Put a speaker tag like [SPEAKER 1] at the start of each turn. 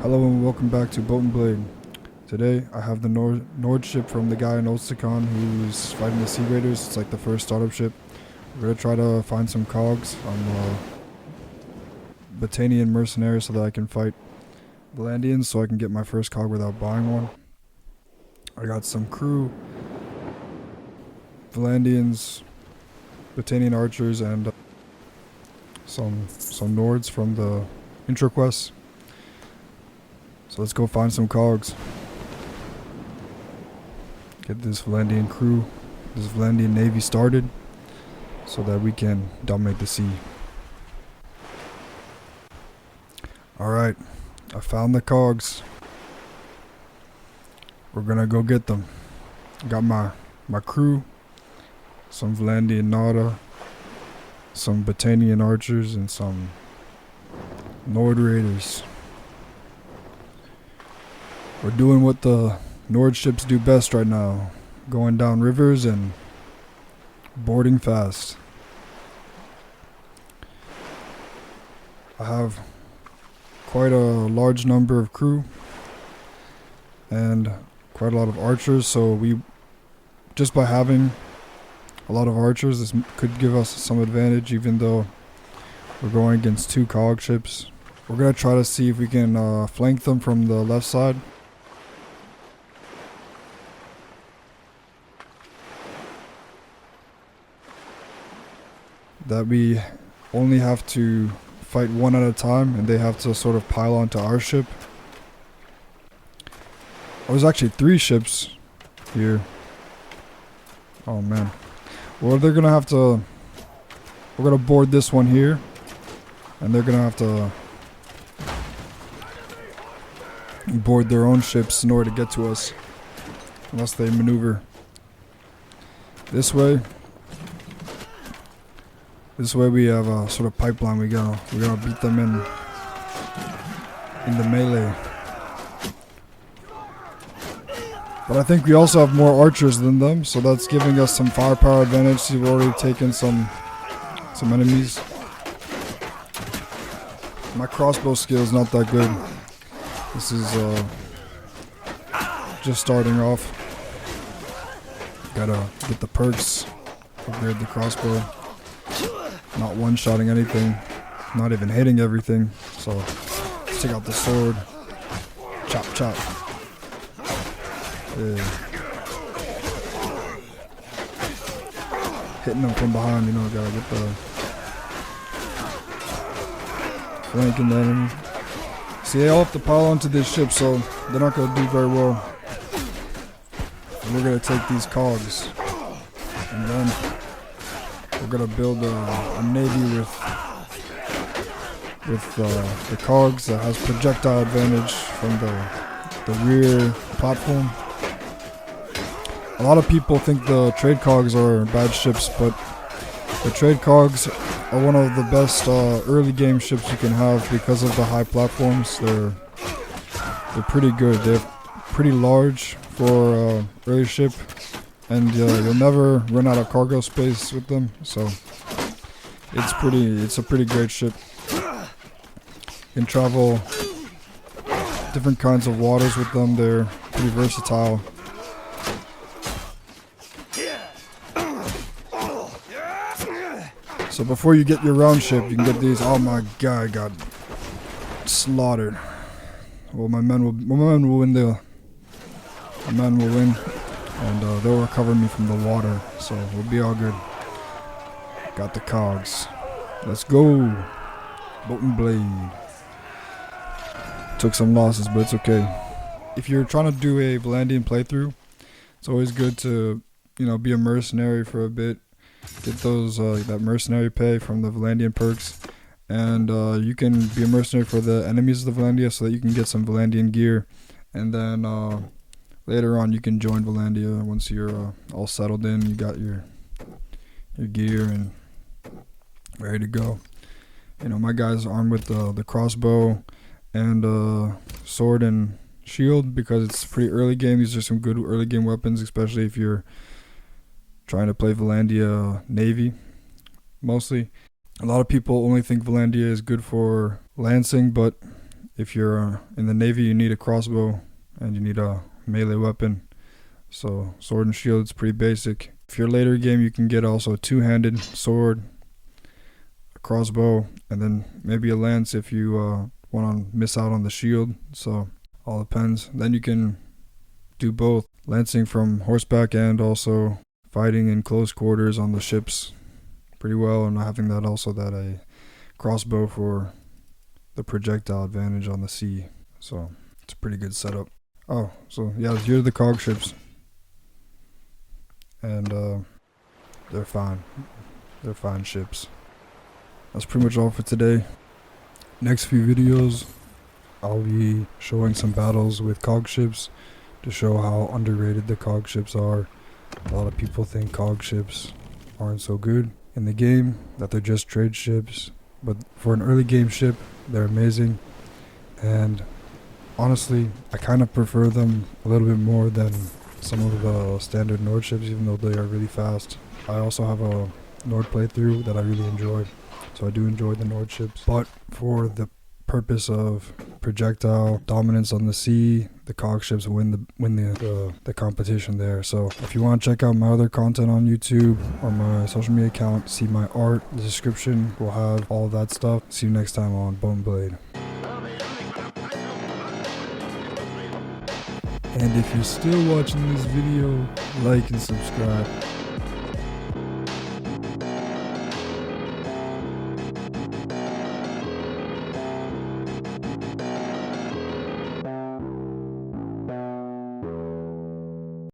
[SPEAKER 1] Hello and welcome back to Boat&Blade. Today I have the Nord ship from the guy in Ostakon who's fighting the Sea Raiders. It's like the first startup ship. We're gonna try to find some cogs on Vlandian Mercenary so that I can fight Vlandians so I can get my first cog without buying one. I got some crew, Vlandians, Vlandian archers, and some Nords from the intro quest. So let's go find some cogs. Get this Vlandian crew, this Vlandian navy started so that we can dominate the sea. Alright, I found the cogs. We're gonna go get them. Got my crew, some Vlandian Naval, some Vlandian archers, and some Nord raiders. We're doing what the Nord ships do best right now, going down rivers and boarding fast. I have quite a large number of crew and quite a lot of archers, so we just by having a lot of archers, this could give us some advantage even though we're going against two cog ships. We're gonna try to see if we can flank them from the left side. That we only have to fight one at a time and they have to sort of pile onto our ship. There's actually three ships here. Oh man. Well, they're gonna have to, we're gonna board this one here and they're gonna have to board their own ships in order to get to us unless they maneuver this way. This way we have a sort of pipeline. We're gonna beat them in the melee. But I think we also have more archers than them, so that's giving us some firepower advantage. We've already taken some enemies. My crossbow skill is not that good. This is just starting off. Gotta get the perks, upgrade the crossbow. Not one-shotting anything, not even hitting everything. So let's take out the sword. Chop, chop. Yeah. Hitting them from behind, you know, gotta get the flanking the enemy. See, they all have to pile onto this ship, so they're not gonna do very well. And we're gonna take these cogs, and then we're gonna build a navy with the cogs that has projectile advantage from the rear platform. A lot of people think the trade cogs are bad ships, but the trade cogs are one of the best early game ships you can have because of the high platforms. They're pretty good. They're pretty large for early ship. And you'll never run out of cargo space with them, so it's a pretty great ship. You can travel different kinds of waters with them. They're pretty versatile. So before you get your round ship, you can get these. Oh my god, I got slaughtered. Well, my men will win and they'll recover me from the water, so we'll be all good. Got the cogs. Let's go. Boat&Blade. Took some losses, but it's okay. If you're trying to do a Vlandian playthrough, it's always good to, you know, be a mercenary for a bit. Get those that mercenary pay from the Vlandian perks, and you can be a mercenary for the enemies of the Vlandia so that you can get some Vlandian gear, and then later on you can join Vlandia once you're all settled in. You got your gear and ready to go. You know, my guys are armed with the crossbow and sword and shield because it's pretty early game. These are some good early game weapons, especially if you're trying to play Vlandia Navy. Mostly, a lot of people only think Vlandia is good for lancing, but if you're in the Navy, you need a crossbow and you need a melee weapon. So sword and shield is pretty basic. If you're later game, you can get also a two-handed sword, a crossbow, and then maybe a lance if you want to miss out on the shield. So all depends. Then you can do both, lancing from horseback and also fighting in close quarters on the ships pretty well, and having that also that a crossbow for the projectile advantage on the sea. So it's a pretty good setup. Oh, so yeah, here are the cog ships, and they're fine. They're fine ships. That's pretty much all for today. Next few videos, I'll be showing some battles with cog ships to show how underrated the cog ships are. A lot of people think cog ships aren't so good in the game, that they're just trade ships, but for an early game ship, they're amazing. And honestly, I kind of prefer them a little bit more than some of the standard Nord ships, even though they are really fast. I also have a Nord playthrough that I really enjoyed, so I do enjoy the Nord ships. But for the purpose of projectile dominance on the sea, the cog ships win the competition there. So if you want to check out my other content on YouTube or my social media account, see my art, the description will have all of that stuff. See you next time on Boat&Blade. And if you're still watching this video, like and subscribe.